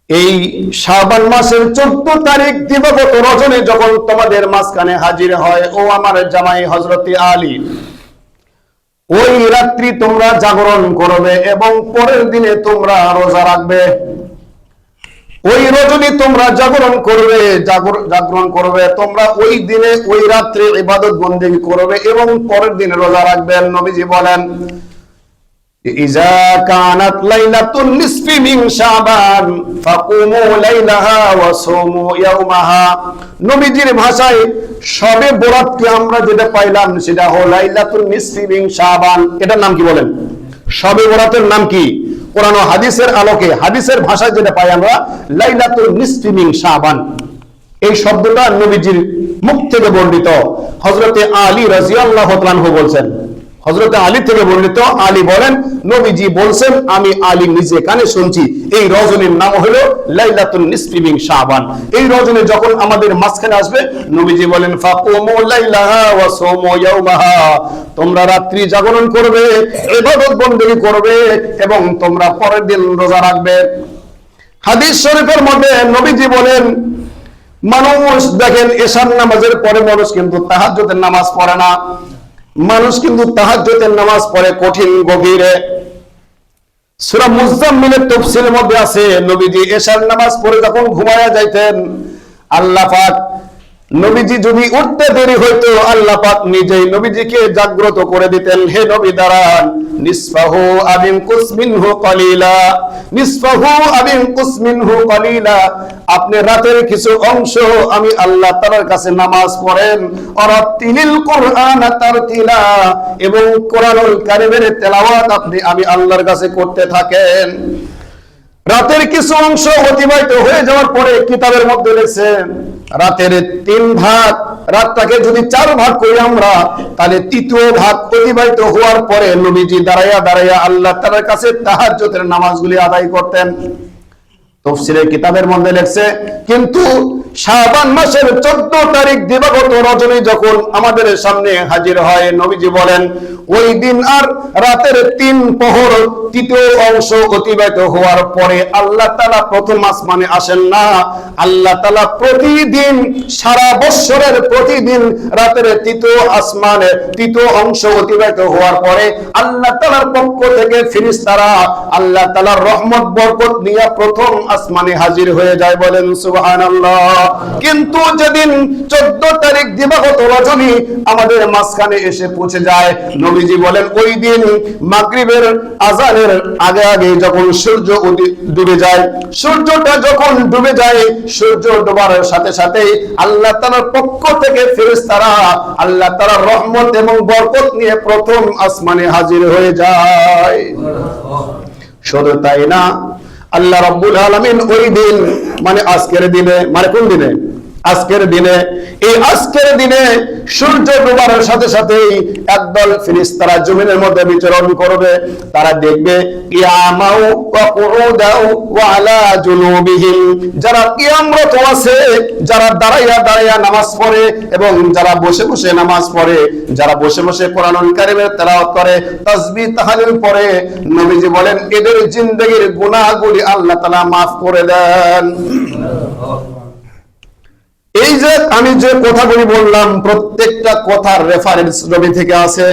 এই শাবান মাসের 14 তারিখ দিবাগত রজনী যখন তোমাদের মাঝখানে হাজির হয়, ও আমার জামাই হযরতে আলী, ওই রাত্রি তোমরা জাগরণ করবে এবং পরের দিনে তোমরা রোজা রাখবে। ওই রজনী তোমরা জাগরণ করবে তোমরা, ওই দিনে ওই রাত্রে ইবাদত বন্দেগী করবে এবং পরের দিনে রোজা রাখবেন। নবীজি বলেন, ইজা কানাত লাইলাতুন নিসফি মিন শাবান ফাকুমু লাইলাহা ওয়া সুমু ইয়াওমাহা। নবীজির ভাষায় শবে বরাতকে আমরা যেটা পাইলাম সেটা হলো লাইলাতুন নিসফি মিন শাবান। এটার নাম কি বলেন? শবে বরাতের নাম কি? কোরআন ও হাদিসের আলোকে, হাদিসের ভাষায় যেটা পাই আমরা লাইলাতুন নিসফি মিন শাবান। এই শব্দটা নবীজির মুখ থেকে বর্ণিত। হযরতে আলী রাদিয়াল্লাহু তাআলা আনহু বলছেন, হযরতে আলী থেকে বর্ণিত, আলী বলেন নবীজি বলছেন, আমি আলী নিজে কানে শুনছি, এই রজনীর নাম হলো লাইলাতুন নিসফি মিন শাবান। এই রজনী যখন আমাদের মাঝখানে আসবে, নবীজি বলেন ফাকুমু লাইলাহা ওয়া সুমু ইয়াওমাহা, তোমরা রাত্রি জাগরণ করবে, ইবাদত বন্দেগী করবে এবং তোমরা পরের দিন রোজা রাখবে। হাদিস শরীফের মধ্যে নবীজি বলেন, মানুষ দেখেন এশার নামাজের পরে মানুষ কিন্তু তাহাজ্জুদের নামাজ পড়ে না। মানুষ কিন্তু তাহাজ্জুদের নামাজ পড়ে কঠিন গভীরে। সূরা মুজাম্মিলের তাফসীরের মধ্যে আছে, নবীজি এশার নামাজ পড়ে যখন ঘুমায়া যাইতেন, আল্লাহ পাক নবীজি যদি উঠতে দেরি হইতো, আল্লাহ পাক নিজেই নবীজিকে জাগ্রত করে দিতেন, হে নবী দাঁড়ান, নিসফাহু আবিনকুস মিনহু কলিলা, নিসফাহু আবিনকুস মিনহু কলিলা, আপনি রাতের কিছু অংশ আমি আল্লাহ তাআলার কাছে নামাজ পড়েন, ওয়ারাতিলিল কুরআন তারতিলা, এবং কোরআনুল কারীমের তেলাওয়াত আমি আল্লাহর কাছে করতে থাকেন। রাতের কিছু অংশ অতিবাহিত হয়ে যাওয়ার পরে কিতাবের মধ্যে লিখছেন, রাতের 3 ভাগ, রাতটাকে যদি 4 ভাগ করি আমরা, তাহলে 3য় ভাগ অতিবাহিত হওয়ার পরে নবীজি দাঁড়াইয়া আল্লাহ তাআলার কাছে তাহাজ্জুদের নামাজগুলি আদায় করতেন। তাফসীরের কিতাবের মধ্যে লেখছে, কিন্তু শাবান মাসের 14 তারিখ দিবাগত রজনী যখন আমাদের সামনে হাজির হয়, নবীজি বলেন ওই দিন আর রাতের 3 প্রহর 3য় অংশ অতিবাহিত হওয়ার পরে আল্লাহ তাআলা প্রথম আসমানে আসেন না। আল্লাহ তাআলা প্রতিদিন সারা বছরের প্রতিদিন রাতের 3য় আসমানে 3য় অংশ অতিবাহিত হওয়ার পরে আল্লাহ তাআলার পক্ষ থেকে ফেরেশতারা আল্লাহ তাআলার রহমত বরকত নিয়ে প্রথম আসমানে হাজির হয়ে যায়। বলেন সুবহানাল্লাহ। কিন্তু যেদিন 14 তারিখ দিবাগত রজনী আমাদের মাঝখানে এসে পৌঁছে যায়, নবীজি বলেন ওই দিন মাগরিবের আযানের আগে আগে যখন সূর্য ডুবে যায়, সূর্যটা যখন ডুবে যায়, সূর্য ডোবার সাথে সাথে আল্লাহ তাআলার পক্ষ থেকে ফেরেশতারা আল্লাহ তাআলার রহমত এবং বরকত নিয়ে প্রথম আসমানে হাজির হয়ে যায়। শুধু তাই না, আল্লাহ রাব্বুল আলামিন ওই দিন মানে আজকের দিনে, মানে কোন দিনে? আজকের দিনে, এই আজকের দিনে সূর্য ডোবার সাথে সাথেই একদল ফেরেশতারা জমিনের মধ্যে বিচরণ করবে। তারা দেখবে কিয়ামাউ ওয়া কুউদাউ ওয়া আলা জুনুবিহিম, যারা কিয়ামরত আছে, যারা দাঁড়াইয়া নামাজ পড়ে এবং যারা বসে বসে নামাজ পড়ে, যারা বসে বসে কোরআনুল কারীমের তেলাওয়াত করে, তাসবিহ তাহলিল পড়ে, নবীজি বলেন এদের জিন্দেগীর গুনাহগুলি আল্লাহ তাআলা মাফ করে দেন। এই যে আমি যে কথাগুলি বললাম, প্রত্যেকটা কথার রেফারেন্স নবী থেকে আছে,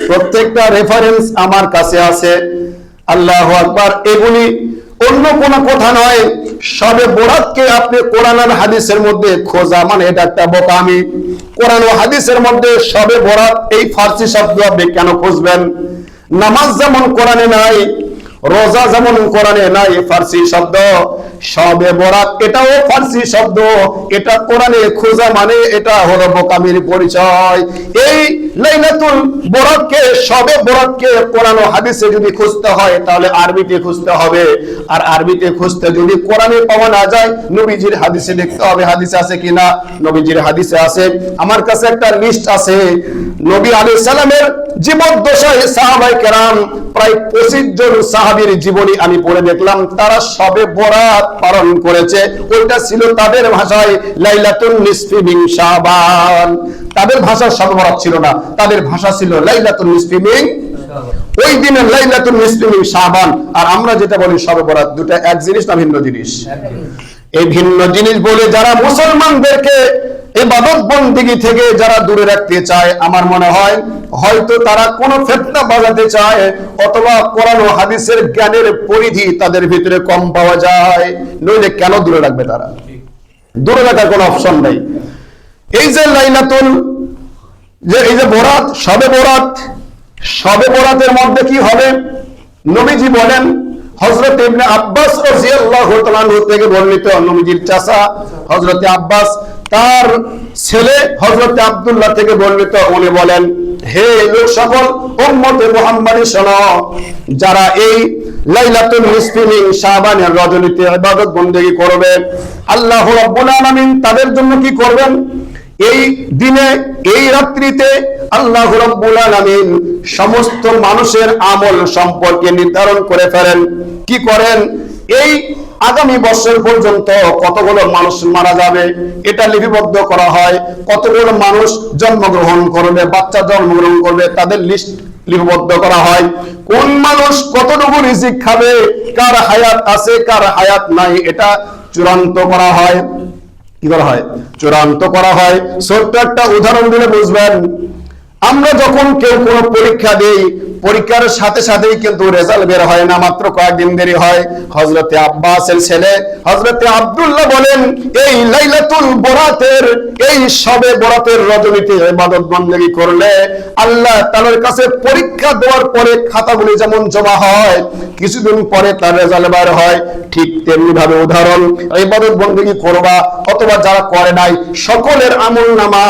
প্রত্যেকটা রেফারেন্স আমার কাছে আছে। আল্লাহু আকবার। এগুলি অন্য কোন কথা নয়। শবে বরাতকে আপনি কোরআন আর হাদিসের মধ্যে খোঁজা মানে এটা একটা বোকামি। কোরআন ও হাদিসের মধ্যে শবে বরাত এই ফার্সি শব্দ আপনি কেন খুঁজবেন? নামাজ যেমন কোরআনে নাই, রোজা যেমন কোরআনে নাই ফার্সি শব্দ, শবে বরাত এটাও ফার্সি শব্দ, এটা কোরআনে খোঁজা মানে এটা হলো বোকামির পরিচয়। এই লাইলাতুল বরাতকে, শবে বরাতকে কোরআন ও হাদিসে যদি খুঁজতে হয় তাহলে আরবিতে খুঁজতে হবে, আর আরবিতে খুঁজতে যদি কোরআনে পাওয়া না যায়, নবীজির হাদিসে দেখতে হবে হাদিসে আছে কিনা। নবীজির হাদিসে আছে, আমার কাছে একটা লিস্ট আছে। নবী আলাইহিস সালামের জীবদ্দশায় সাহাবায়ে কেরাম প্রায় 25 জন সাহাবীর জীবনী আমি পড়ে দেখলাম, তারা শবে বরাত পালন করেছে। ওইটা ছিল তাদের ভাষায় লাইলাতুন নিসফি মিন শাবান। তাদের ভাষা শবে বরাত ছিল না, তাদের ভাষা ছিল লাইলাতুন নিসফি মিন। ওই দিনে লাইলাতুল নিসফি মিন শাবান আর আমরা যেটা বলি শবে বরাত, দুটো এক জিনিস না ভিন্ন জিনিস? এই ভিন্ন জিনিস বলে যারা মুসলমানদেরকে ইবাদত বন্দেগী থেকে যারা দূরে রাখতে চায়, আমার মনে হয় হয়তো তারা কোনো ফিতনা বাজাতে চায়, অথবা কোরআন ও হাদিসের জ্ঞানের পরিধি তাদের ভিতরে কম পাওয়া যায়। নইলে কেন দূরে রাখবে তারা? দূরে রাখার কোনো অপশন নেই। এই যে লাইলাতুল, এই যে বরাত, শবে বরাতের মধ্যে কি হবে? নবীজি বলেন, হযরত ইবনে আব্বাস রাদিয়াল্লাহু তাআলা থেকে বর্ণিত, নবীজির চাচা হযরত আব্বাস তার ছেলে হযরত আব্দুল্লাহ থেকে বর্ণিত, উনি বলেন, হে লোক সকল উম্মতে মুহাম্মাদী শোনো, যারা এই লাইলাতুল নিসফি মিন শাবানের রজনীতে ইবাদত বন্দেগী করবে, আল্লাহ রাব্বুল আলামিন তাদের জন্য কি করবেন? এই দিনে, এই রাত্রিতে আল্লাহ রাব্বুল আলামিন সমস্ত মানুষের আমল সম্পর্কে নির্ধারণ করে ফেলেন। কি করেন? এই আগামী বছর পর্যন্ত কতগুলো মানুষ মারা যাবে এটা লিপিবদ্ধ করা হয়, কতগুলো মানুষ জন্মগ্রহণ করবে, বাচ্চা জন্মগ্রহণ করবে, তাদের লিস্ট লিপিবদ্ধ করা হয়। কোন মানুষ কতটুকু রিজিক খাবে, কার হায়াত আছে কার হায়াত নাই, এটা চূড়ান্ত করা হয়। কি করা হয়? চূড়ান্ত করা হয়। ছোট্ট একটা উদাহরণ দিলে বুঝবেন। আমরা যখন কেউ কোনো পরীক্ষা দেই, পরীক্ষার সাথে সাথেই কিন্তু রেজাল্ট বের হয় না, মাত্র কয়েকদিন দেরি হয়। হযরতে আব্বাসের ছেলে হযরতে আব্দুল্লাহ বলেন, এই লাইলাতুল বরাতের, এই শবে বরাতের রজনীতে ইবাদত বন্দেগী করলে আল্লাহ তাআলার কাছে পরীক্ষা দেওয়ার পরে খাতাগুলি যেমন জমা হয়, কিছুদিন পরে তার রেজাল্ট বের হয়, ঠিক তেমনি ভাবে উদাহরণ, ইবাদত বন্দেগী করবা অথবা যারা করে নাই সকলের আমলনামা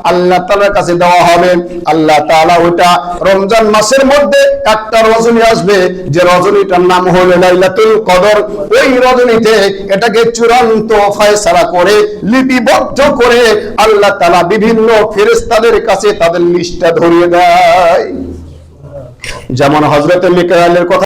আল্লাহ তাআলার কাছে দেওয়া হবে। আল্লাহ তাআলা ওটা রমজান মাসের মধ্যে একটা রজনী আসবে, যে রজনীটার নাম হলো লাইলাতুল কদর। ওই রজনীতে এটাকে চূড়ান্ত ফয়সালা করে, লিপিবদ্ধ করে আল্লাহ তাআলা বিভিন্ন ফেরেশতাদের কাছে তাদের লিস্টটা ধরিয়ে দেয়। যেমন হযরত মিকাইলের কথা